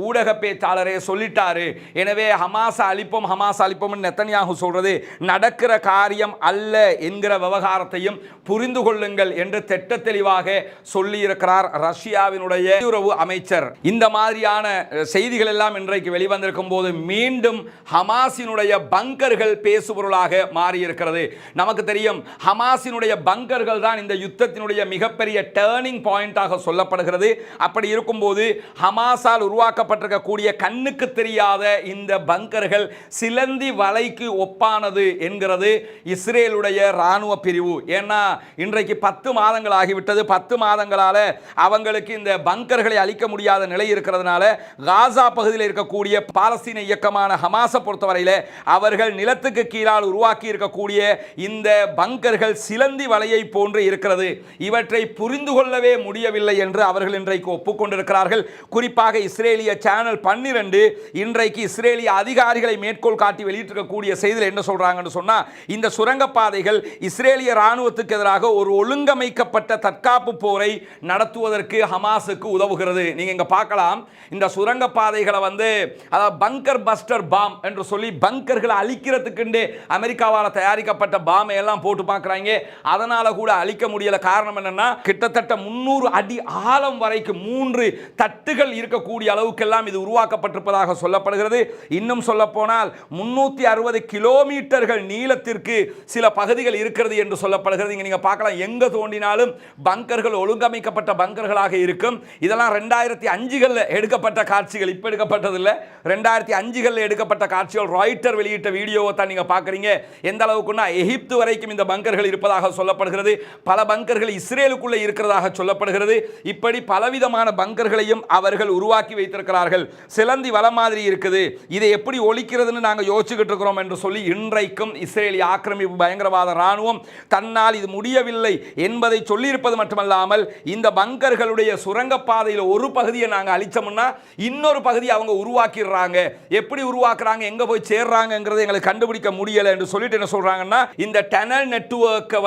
Speaker 1: ஊடக பேச்சாளரே சொல்லிட்டாரு. எனவே ஹமாஸை அழிப்போம் ஹமாஸ் அழிப்போம் நெத்தன்யாகு சொல்றது நடக்கிற காரியம் அல்ல என்கிற விவகாரத்தையும் புரிந்து கொள்ளுங்கள் என்று திட்ட தெளிவாக சொல்லியிருக்கிறார் ரஷ்யாவினுடைய வெளியுறவு அமைச்சர். இந்த மாதிரியான செய்திகள் எல்லாம் இன்றைக்கு வெளிவந்திருக்கும் போது மீண்டும் ஹமாஸினுடைய பங்கர்கள் பேசுபொருளாக மாறியிருக்கிறது. நமக்கு தெரியும், ஹமாஸினுடைய பங்கர்கள் தான் இந்த யுத்தத்தினுடைய மிகப்பெரிய டேர்னிங் பாயிண்டாக சொல்லப்படுகிறது. அப்படி இருக்கும்போது ஹமாஸால் உருவாக்கப்பட்டிருக்கக்கூடிய கண்ணுக்கு தெரியாத இந்த பங்கர்கள் சிலந்தி வலைக்கு ஒப்பானது என்கிறது இஸ்ரேலுடைய இராணுவ பிரிவு. ஏன்னா இன்றைக்கு 10 மாதங்கள் ஆகிவிட்டது. 10 மாதங்களால அவங்களுக்கு இந்த பங்கர்களை அழிக்க முடியாத நிலை இருக்கிறதுனால காசா பகுதியில் இருக்கக்கூடிய பாலஸ்தீன இயக்கமான ஹமாஸை பொறுத்தவரையில் அவர்கள் நிலத்துக்கு கீழால் உருவாக்கி இருக்கக்கூடிய இந்த பங்கர்கள் சிலந்தி வலையை போன்று இருக்கிறது. இவற்றை புரிந்து கொள்ளவே முடியவில்லை என்று அவர்கள் இன்றைக்கு ஒப்புக்கொண்டிருக்கிறார்கள். குறிப்பாக இஸ்ரேலிய சேனல் 12 இன்றைக்கு இஸ்ரேலிய அதிகாரிகளை மேற்கோள் காட்டி வெளியிட்டிருக்கக்கூடிய செய்தியில் என்ன சொல்றாங்கன்னு சொன்னா, இந்த சுரங்கப்பாதைகள் இஸ்ரேலிய ராணுவத்துக்கு எதிராக ஒரு ஒழுங்கமைக்கப்பட்ட தற்காப்பு போரை நடத்துவதற்கு ஹமாஸுக்கு உதவுகிறது. நீங்க இங்க பார்க்கலாம், இந்த சுரங்கப்பாதைகளை அதாவது பங்கர் பஸ்டர் பாம் என்று சொல்லி பங்கர்களை அழிக்கிறதுக்கு அமெரிக்காவால் தயாரிக்கப்பட்ட பாமை எல்லாம் போட்டு பார்க்குறாங்க. அதனால கூட அழிக்க முடியல. காரணம் என்னன்னா, கிட்டத்தட்ட 300 அடி ஆழம் வரைக்கும் 3 தட்டுகள் இருக்கக்கூடிய அளவுக்கெல்லாம் இது உருவாக்கப்பட்டிருப்பதாக சொல்லப்படுகிறது. இன்னும் சொல்ல போனால் 360 கிலோமீட்டர்கள் நீளத்திற்கு சில பகுதிகள் இருக்கிறது என்று சொல்லப்படுகிறது. நீங்க பார்க்கலாம், எங்க தோண்டினாலும் பங்கர்கள் ஒழுங்கமைக்கப்பட்ட பங்கர்களாக இருக்கும். இதெல்லாம் 2005 எடுக்கப்பட்ட காட்சிகள், இப்ப எடுக்கப்பட்டது எடுத்ததில்லை. 2005 எடுக்கப்பட்ட காட்சிகள், ராய்ட்டர் வெளியிட்ட வீடியோவை தான் நீங்கள் பார்க்குறீங்க. எந்த அளவுக்குன்னா எகிப்து வரைக்கும் இந்த பங்கர்கள் இருப்பதாக சொல்லப்படுகிறது. பல பங்கர்கள் இஸ்ரேலுக்குள்ளே இருக்கிறதாக சொல்லப்படுகிறது. இப்படி பலவிதமான பங்கர்களையும் அவர்கள் உருவாக்கி வைத்திருக்கிறார்கள். சிலந்தி வலை மாதிரி இருக்குது, இதை எப்படி ஒழிக்கிறதுன்னு நாங்கள் யோசிச்சுக்கிட்டு இருக்கிறோம் என்று சொல்லி இன்றைக்கும் இஸ்ரேலிய ஆக்கிரமிப்பு பயங்கரவாத இராணுவம் தன்னால் இது முடியவில்லை என்பதை சொல்லியிருப்பது மட்டுமல்லாமல், இந்த பங்கர்களுடைய சுரங்கப்பாதையில் ஒரு பகுதியை நாங்கள் அழிச்சோம்னா இன்னொரு பகுதி அவங்க உருவாக்கிடுறாங்க. எப்படி உருவாக்குறாங்க, எங்க போய் சேர்றாங்கிறதை எங்களுக்கு கண்டுபிடிக்க முடியல என்று சொல்லிட்டு என்ன சொல்றாங்கன்னா, இந்த டனல் நெட்வொர்க்கை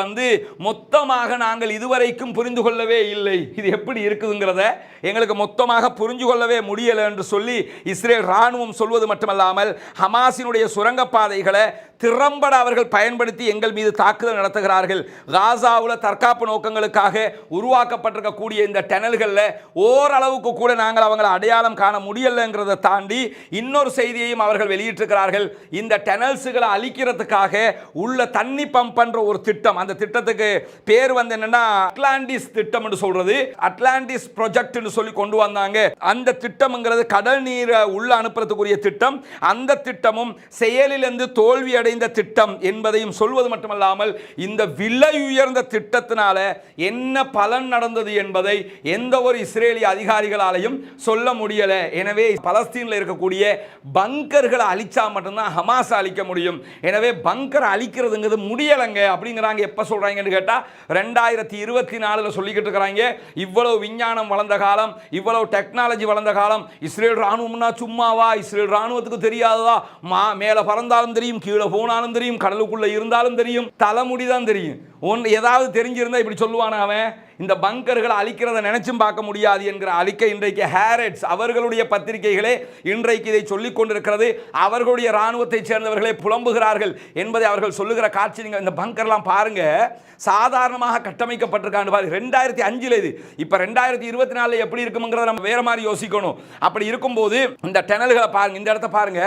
Speaker 1: மொத்தமாக நாங்கள் இதுவரைக்கும் புரிந்து கொள்ளவே இல்லை, இது எப்படி இருக்குதுங்கிறத எங்களுக்கு மொத்தமாக புரிந்து கொள்ளவே முடியல என்று சொல்லி இஸ்ரேல் ராணுவம் சொல்வது மட்டுமல்லாமல், ஹமாஸினுடைய சுரங்கப்பாதைகளை திறம்பட அவர்கள் பயன்படுத்தி எங்கள் மீது தாக்குதல் நடத்துகிறார்கள். காசாவில் தற்காப்பு நோக்கங்களுக்காக உருவாக்கப்பட்டிருக்கக்கூடிய இந்த டனல்களில் ஓரளவுக்கு கூட நாங்கள் அவங்களை அடையாளம் காண முடியலைங்கிறத தாண்டி இன்னொரு செய்தியையும் அவர்கள் வெளியிட்டிருக்கிறார்கள். இந்த டனல்ஸுகளை அழிக்கிறதுக்காக உள்ள தண்ணி பம்ப் என்ற ஒரு திட்டம், அந்த திட்டத்துக்கு பேர் என்னன்னா அட்லாண்டிஸ் திட்டம் என்று சொல்றது, அட்லாண்டிஸ் ப்ராஜெக்ட் என்று சொல்லி கொண்டு வந்தாங்க. அந்த திட்டம்ங்கிறது கடல் நீரை உள்ள அனுப்புறதுக்குரிய திட்டம். அந்த திட்டமும் செயலிலிருந்து தோல்வி அடைந்த திட்டம் என்பதையும் சொல்வது மட்டுமல்லாமல், இந்த விலை உயர்ந்த திட்டத்தினால என்ன பலன் நடந்தது என்பதை எந்த ஒரு இஸ்ரேலிய அதிகாரிகளாலையும் சொல்ல முடியல. எனவே பலஸ்தீனில் இருக்கக்கூடிய பங்கர்களை அழிச்சா மட்டும்தான் ஹமாஸ் அழிக்க முடியும். எனவே பங்கர் அழிக்கிறதுங்கிறது முடியலைங்க அப்படிங்கிறாங்க. எப்ப சொல்றாங்கன்னு கேட்டா 2024 சொல்லிக்கிட்டு இருக்கிறாங்க. இவ்வளவு விஞ்ஞானம் வளர்ந்த காலம், இவ்வளவு டெக்னாலஜி வளர்ந்த காலம், இஸ்ரேல் ராணுவம்னா சும்மாவா, இஸ்ரேல் ராணுவத்துக்கு தெரியாததா, மேல பறந்தாலும் தெரியும், கீழே போனாலும் தெரியும், கடலுக்குள்ள இருந்தாலும் தெரியும், தலைமுடி தான் தெரியும். ஏதாவது தெரிஞ்சிருந்தா இப்படி சொல்லுவான அவன். இந்த பங்கர்களை அழிக்கிறத நினைச்சும் பார்க்க முடியாது என்கிற அறிக்கை இன்றைக்கு ஹேரட்ஸ் அவர்களுடைய பத்திரிகைகளே இன்றைக்கு இதை சொல்லிக் கொண்டிருக்கிறது. அவர்களுடைய ராணுவத்தை சேர்ந்தவர்களே புலம்புகிறார்கள் என்பதை அவர்கள் சொல்லுகிற காட்சி. நீங்கள் இந்த பங்கர்லாம் பாருங்க, சாதாரணமாக கட்டமைக்கப்பட்டிருக்கான்னு பாருங்க. 2005 இது, இப்போ 2024 எப்படி இருக்குங்கிறத நம்ம வேற மாதிரி யோசிக்கணும். அப்படி இருக்கும்போது இந்த டனல்களை பாருங்க, இந்த இடத்த பாருங்க,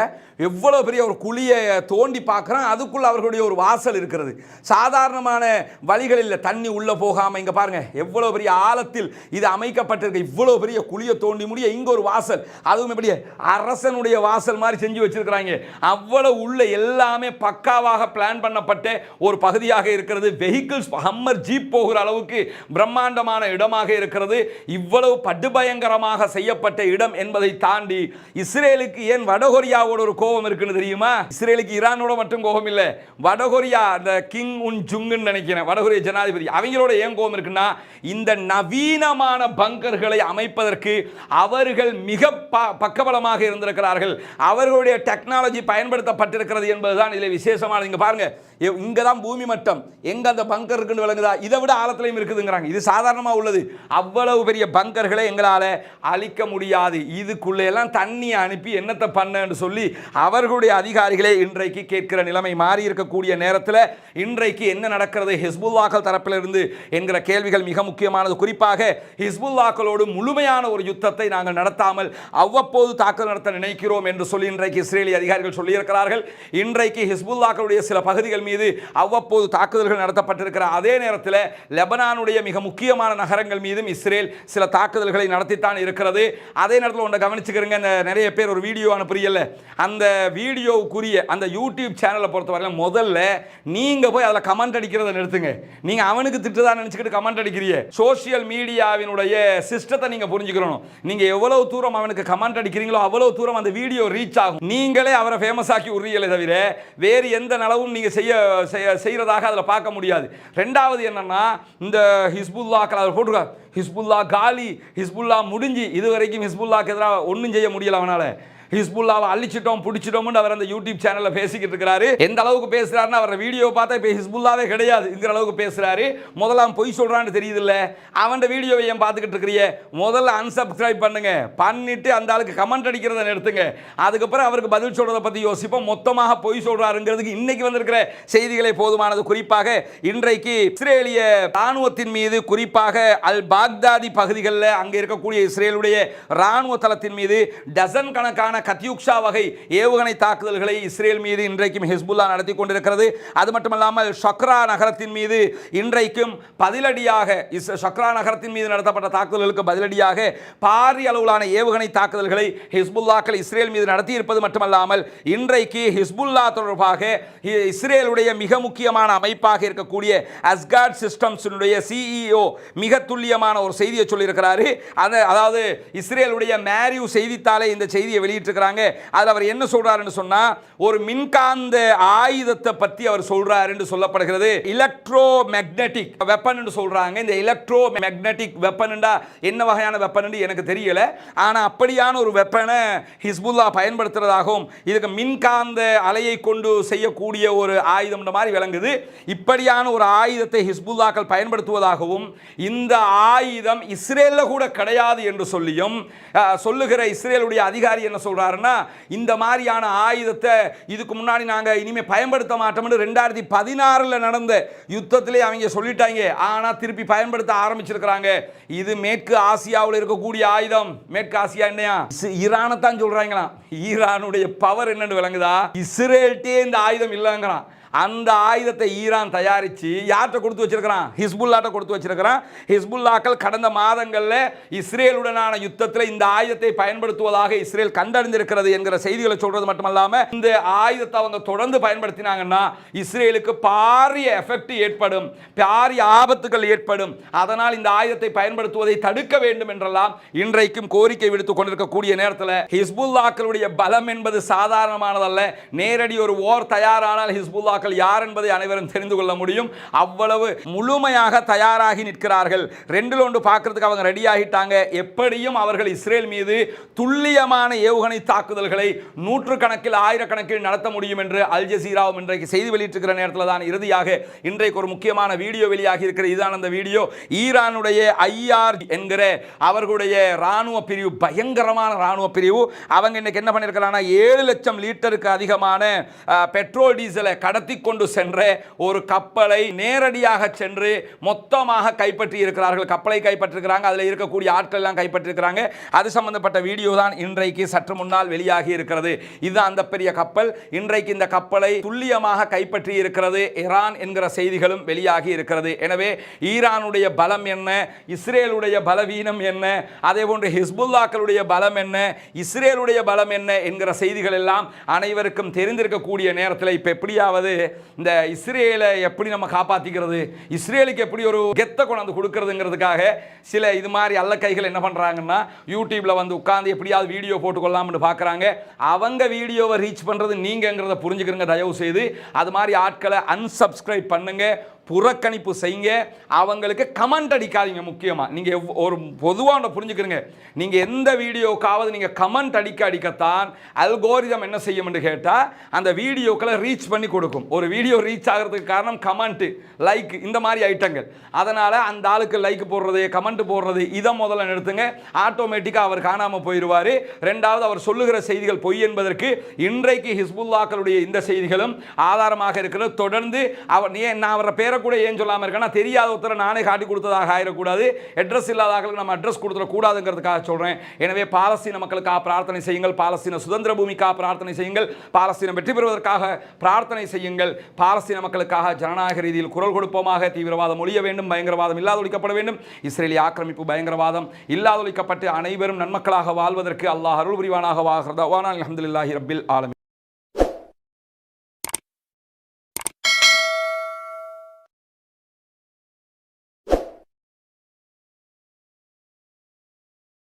Speaker 1: எவ்வளவு பெரிய ஒரு குழியை தோண்டி பார்க்குறோம், அதுக்குள்ள அவர்களுடைய ஒரு வாசல் இருக்கிறது. சாதாரணமான வழிகள் இல்லை, தண்ணி உள்ள போகாம. இங்க பாருங்க எவ்வளவு பெரிய ஆழத்தில் இது அமைக்கப்பட்டிருக்கு. இவ்வளவு பெரிய குழியை தோண்டி முடிய இங்க ஒரு வாசல், அதுவும் எப்படி அரசனுடைய வாசல் மாதிரி செஞ்சு வச்சிருக்கிறாங்க. அவ்வளவு உள்ள எல்லாமே பக்காவாக பிளான் பண்ணப்பட்ட ஒரு பகுதியாக இருக்கிறது. வெஹிக்கிள்ஸ் ஹம்மர் ஜீப் போகிற அளவுக்கு பிரம்மாண்டமான இடமாக இருக்கிறது. இவ்வளவு படுபயங்கரமாக செய்யப்பட்ட இடம் என்பதை தாண்டி இஸ்ரேலுக்கு ஏன் வடகொரியாவோட ஒரு கோபம் இருக்குன்னு தெரியுமா? இஸ்ரேலுக்கு ஈரானோட மட்டும் கோபம் இல்லை, வடகொரியா அந்த கிங் உன் ஜுங்குன்னு நினைக்கிறேன், வடகொரிய ஜனாதிபதி, அவங்களோட ஏன் கோபம் இருக்குன்னா, இந்த நவீனமான பங்கர்களை அமைப்பதற்கு அவர்கள் மிக பக்கபலமாக இருந்திருக்கிறார்கள். அவர்களுடைய டெக்னாலஜி பயன்படுத்தப்பட்டிருக்கிறது என்பதுதான் இதில் விசேஷமானது. இங்க பாருங்க, இங்க தான் பூமி மட்டம், எங்க அந்த பங்கர் இருக்குன்னு விளங்குதா, இதை விட ஆழத்திலையும் இருக்குதுங்கிறாங்க. இது சாதாரணமா உள்ளது. அவ்வளவு பெரிய பங்கர்களை எங்களால அழிக்க முடியாது, இதுக்குள்ள எல்லாம் தண்ணி அனுப்பி என்னத்தை பண்ணு சொல்லி அவர்களுடைய அதிகாரிகளே இன்றைக்கு கேட்கிற நிலைமை மாறி இருக்கக்கூடிய நேரத்தில் இன்றைக்கு என்ன நடக்கிறது ஹிஸ்புல்லாக்கள் தரப்பிலிருந்து என்கிற கேள்விகள் மிக முக்கியமானது. குறிப்பாக ஹிஸ்புல்லாக்களோடு முழுமையான ஒரு யுத்தத்தை நாங்கள் நடத்தாமல் அவ்வப்போது தாக்குதல் நடத்த நினைக்கிறோம் என்று சொல்லி இன்றைக்கு இஸ்ரேலிய அதிகாரிகள் சொல்லியிருக்கிறார்கள். இன்றைக்கு ஹிஸ்புல்லாக்களுடைய சில பகுதிகள் மீது அவ்வப்போது தாக்குதல்கள் நடத்தப்பட்டிருக்கிற அதே நேரத்தில் லெபனானுடைய மிக முக்கியமான நகரங்கள் மீதும் இஸ்ரேல் சில தாக்குதல்களை நடத்தித்தான் இருக்கிறது. அதே நேரத்தில் ஒன்றை கவனிச்சுக்கிறங்க, நிறைய பேர் ஒரு வீடியோ அனுப்புறீங்கல்ல, அந்த வீடியோவுக்குரிய அந்த யூடியூப் சேனலை பொறுத்தவரை முதல்ல நீங்க போய் அதில் கமெண்ட் அடிக்கிறத நிறுத்துங்க. நீங்க அவனுக்கு திட்டுதான் நினைச்சுக்கிட்டு கமெண்ட் அடிக்கிறீங்க. சோசியல் மீடியாவினுடைய சிஸ்டத்தை நீங்க புரிஞ்சுக்கணும். நீங்க எவ்வளவு தூரம் அவனுக்கு கமெண்ட் அடிக்கிறீங்களோ அவ்வளவு தூரம் அந்த வீடியோ ரீச் ஆகும். நீங்களே அவரை ஃபேமஸ் ஆக்கி உரியலை தவிர வேறு எந்த நலவும் நீங்க செய்யறதாக அதில் பார்க்க முடியாது. ரெண்டாவது என்னன்னா, இந்த ஹிஸ்புல்லாக்கள் அவர் போட்டிருக்கார், ஹிஸ்புல்லா காலி, ஹிஸ்புல்லா முடிஞ்சு, இதுவரைக்கும் ஹிஸ்புல்லாக்கு எதிராக ஒன்றும் செய்ய முடியல அவனால. ஹிஸ்புல்லாவை அழிச்சிட்டோம் பிடிச்சிட்டோம்னு அவர் அந்த யூடியூப் சேனலில் பேசிக்கிட்டு இருக்கிறாரு. எந்த அளவுக்கு பேசுறாருன்னு அவர் வீடியோ பார்த்தா இப்போ ஹிஸ்புல்லாவே கிடையாதுங்கிற அளவுக்கு பேசுறாரு. முதலாம் பொய் சொல்றான்னு தெரியுது இல்ல, அவன் வீடியோவை ஏன் பார்த்துக்கிட்டு இருக்கிறீங்க? முதல்ல அன்சப்ஸ்கிரைப் பண்ணுங்க, பண்ணிட்டு அந்த ஆளுக்கு கமெண்ட் அடிக்கிறத நிறுத்துங்க. அதுக்கப்புறம் அவருக்கு பதில் சொல்றதை பத்தி யோசிப்போம். மொத்தமாக பொய் சொல்றாருங்கிறதுக்கு இன்னைக்கு வந்திருக்கிற செய்திகளே போதுமானது. குறிப்பாக இன்றைக்கு இஸ்ரேலிய ராணுவத்தின் மீது, குறிப்பாக அல் பாக்தாதி பகுதிகளில் அங்கே இருக்கக்கூடிய இஸ்ரேலுடைய ராணுவ தளத்தின் மீது டசன் கணக்கான கத்யூக்ஷா வகை ஏவுகணை தாக்குதல்களை இஸ்ரேல் மீது இன்றைக்கும் ஹிஸ்புல்லா நடத்தி கொண்டிருக்கிறது. அது மட்டுமல்லாமல் ஷக்ரா நகரத்தின் மீது இன்றைக்கும் பதிலடியாக ஷக்ரா நகரத்தின் மீது நடத்தப்பட்ட தாக்குதல்களுக்கு பதிலடியாக பாரிய அளவிலான ஏவுகணை தாக்குதல்களை ஹிஸ்புல்லாக்கள் இஸ்ரேல் மீது நடத்தி இருப்பது மட்டுமல்லாமல் இன்றைக்கு ஹிஸ்புல்லா தொடர்பாக இஸ்ரேலுடைய மிக முக்கியமான அமைப்பாக இருக்கக்கூடிய அஸ்காட் சிஸ்டம்ஸினுடைய சிஇஓ மிக துல்லியமான ஒரு செய்தியை சொல்லியிருக்கிறாரு. அதாவது இஸ்ரேலுடைய மேரியூ செய்தித்தாளை இந்த செய்தியை வெளியிட்டிருக்கிறாங்க. அதில் அவர் என்ன சொல்றாருன்னு சொன்னா, ஒரு மின்காந்த ஆயுதத்தை பற்றி அவர் சொல்றாரு என்று சொல்லப்படுகிறது. எலக்ட்ரோ மேக்னெட்டிக் வெப்பன் என்று சொல்றாங்க. இந்த எலக்ட்ரோ மேக்னெட்டிக் வெப்பன் என்ன வகையான வெப்பன் எனக்கு தெரியல. ஆனா அப்படியான ஒரு வெப்பனை ஹிஸ்புல்லா பயன்படுத்துறதாகவும் இதுக்கு மின்காந்த அலையை கொண்டு செய்யக்கூடிய ஒரு ஆயுதம் மாதிரி விளங்குது. இப்படியான ஒரு ஆயுதத்தை ஹிஸ்புல்லாக்கள் பயன்படுத்துவதாகவும் இந்த ஆயுதம் இஸ்ரேல்ல கூட கிடையாது என்று சொல்லியும் சொல்லுகிற இஸ்ரேலுடைய அதிகாரி என்ன சொல்றாருன்னா, இந்த மாதிரியான ஆயுதத்தை இதுக்கு முன்னாடி நாங்க இனிமே பயன்படுத்த மாட்டோம் 2016 நடந்த யுத்தத்திலே அவங்க சொல்லிட்டாங்க. ஆனா திருப்பி பயன்படுத்த ஆரம்பிச்சிருக்கிறாங்க. இது மேற்கு ஆசியாவில் இருக்கக்கூடிய ஆயுதம். மேற்கு ஆசியா என்னையா, ஈரானை தான் சொல்றாங்களாம். ஈரானுடைய பவர் என்னன்னு விளங்குதா? இஸ்ரேல்ட்டே இந்த ஆயுதம் இல்லைங்கிறான். அந்த ஆயுதத்தை ஈரான் தயாரித்து யார்கிட்ட கொடுத்து வச்சிருக்கிறான்? ஹிஸ்புல்லாட்ட கொடுத்து வச்சிருக்கிறான். ஹிஸ்புல்லாக்கள் கடந்த மாதங்களில் இஸ்ரேலுடனான யுத்தத்தில் இந்த ஆயுதத்தை பயன்படுத்துவதாக இஸ்ரேல் கண்டறிந்திருக்கிறது என்கிற செய்திகளை சொல்றது மட்டுமல்லாமல் இந்த ஆயுதத்தை அவங்க தொடர்ந்து பயன்படுத்தினாங்கன்னா இஸ்ரேலுக்கு பாரிய எஃபெக்ட் ஏற்படும், பாரிய ஆபத்துகள் ஏற்படும். அதனால் இந்த ஆயுதத்தை பயன்படுத்துவதை தடுக்க வேண்டும் என்றெல்லாம் இன்றைக்கும் கோரிக்கை விடுத்துக் கொண்டிருக்கக்கூடிய நேரத்தில் ஹிஸ்புல்லாக்களுடைய பலம் என்பது சாதாரணமானதல்ல. நேரடி ஒரு ஓர் தயாரானால் ஹிஸ்புல்லா யார் என்பதை அனைவரும் தெரிந்து கொள்ள முடியும். அவ்வளவு முழுமையாக தயாராகி நிற்கிறார்கள். ரெண்டில் ஒன்று பார்க்கிறதுக்கு அவங்க ரெடி ஆகிட்டாங்க. எப்படியும் அவர்கள் இஸ்ரேல் மீது துல்லியமான ஏவுகணை தாக்குதல்களை நூற்றுக்கணக்கில் ஆயிரக்கணக்கில் நடத்த முடியும் என்று அல் ஜசீராவும் இன்றைக்கு செய்தி வெளியிட்டிருக்கிற நேரத்தில் தான் இறுதியாக இன்றைக்கு ஒரு முக்கியமான வீடியோ வெளியாகி இருக்கிறது. இதுதான் அந்த வீடியோ. ஈரானுடைய ஐஆர் என்கிற அவர்களுடைய ராணுவ பிரிவு, பயங்கரமான ராணுவ பிரிவு, அவங்க இன்னைக்கு என்ன பண்ணியிருக்கிறாங்கன்னா 7 லட்சம் லிட்டருக்கு அதிகமான பெட்ரோல் டீசலை கடத்தி கொண்டு சென்ற ஒரு கப்பலை நேரடியாக சென்று மொத்தமாக கைப்பற்றி இருக்கிறார்கள். கப்பலை கைப்பற்றிருக்கிறாங்க. அதில் இருக்கக்கூடிய ஆட்கள் எல்லாம் கைப்பற்றிருக்கிறாங்க. அது சம்பந்தப்பட்ட வீடியோ தான் இன்றைக்கு சற்று முன்னால் வெளியாகி இருக்கிறது. இது அந்த பெரிய கப்பல். இன்றைக்கு இந்த கப்பலை துல்லியமாக கைப்பற்றி இருக்கிறது ஈரான் என்கிற செய்திகளும் வெளியாகி இருக்கிறது. எனவே ஈரானுடைய பலம் என்ன, இஸ்ரேலுடைய பலவீனம் என்ன, அதே போன்று ஹிஸ்புல்லாக்களுடைய பலம் என்ன, இஸ்ரேலுடைய பலம் என்ன என்கிற செய்திகள் எல்லாம் அனைவருக்கும் தெரிந்திருக்கக்கூடிய நேரத்தில் இப்ப எப்படியாவது இந்த இஸ்ரேலை எப்படி நம்ம காப்பாத்திக்கிறது, இஸ்ரேலுக்கு எப்படி ஒரு கெத்த கொண்டு கொடுக்கிறதுங்கிறதுக்காக சில இது மாதிரி அல்ல கைகள் என்ன பண்றாங்கன்னா யூடியூப்ல வந்து உட்கார்ந்து எப்படியாவது வீடியோ போட்டுக்கொள்ளலாம்னு பார்க்குறாங்க. அவங்க வீடியோவை ரீச் பண்றது நீங்கிறத புரிஞ்சுக்கிறங்க. தயவு செய்து அது மாதிரி ஆட்களை அன்சப்ஸ்கிரைப் பண்ணுங்க, புறக்கணிப்பு செய்யுங்க, அவங்களுக்கு கமெண்ட் அடிக்காதீங்க. முக்கியமாக நீங்கள் ஒரு பொதுவாக புரிஞ்சுக்கிறீங்க, நீங்கள் எந்த வீடியோக்காவது நீங்கள் கமெண்ட் அடிக்கத்தான் அல்கோரிதம் என்ன செய்யும் என்று கேட்டால் அந்த வீடியோக்களை ரீச் பண்ணி கொடுக்கும். ஒரு வீடியோ ரீச் ஆகிறதுக்கு காரணம் கமெண்ட்டு, லைக், இந்த மாதிரி ஐட்டங்கள். அதனால் அந்த ஆளுக்கு லைக் போடுறது, கமெண்ட் போடுறது, இதை முதல்ல நிறுத்துங்க. ஆட்டோமேட்டிக்காக அவர் காணாமல் போயிடுவார். ரெண்டாவது, அவர் சொல்லுகிற செய்திகள் பொய் என்பதற்கு இன்றைக்கு ஹிஸ்புல்லாக்களுடைய இந்த செய்திகளும் ஆதாரமாக இருக்கிறது. தொடர்ந்து நான் அவரை பேரை கூட ஏன் சொல்லாமல் இருக்கேன்னா, தெரியாத ஒருத்தரை நானே காட்டி கொடுத்ததாக ஆயிடக்கூடாது, அட்ரஸ் இல்லாதவர்களுக்கு நம்ம அட்ரஸ் கொடுத்துடக்கூடாதுங்கிறதுக்காக சொல்கிறேன். எனவே பாலஸ்தீன மக்களுக்காக பிரார்த்தனை செய்யுங்கள், பாலஸ்தீன சுதந்திர பூமிக்காக பிரார்த்தனை செய்யுங்கள், பாலஸ்தீனம் வெற்றி பெறுவதற்காக பிரார்த்தனை செய்யுங்கள். பாலஸ்தீன மக்களுக்காக ஜனநாயக ரீதியில் குரல் கொடுப்போமாக. தீவிரவாதம் ஒழிய வேண்டும், பயங்கரவாதம் இல்லாதொழிக்கப்பட வேண்டும், இஸ்ரேலிய ஆக்கிரமிப்பு பயங்கரவாதம் இல்லாதொழிக்கப்பட்டு அனைவரும் நன்மக்களாக வாழ்வதற்கு அல்லாஹ் அருள் புரிவானாக. வாஹ்ர் தஅவானா அல்ஹம்துலில்லாஹி ரப்பில் ஆலமீன்.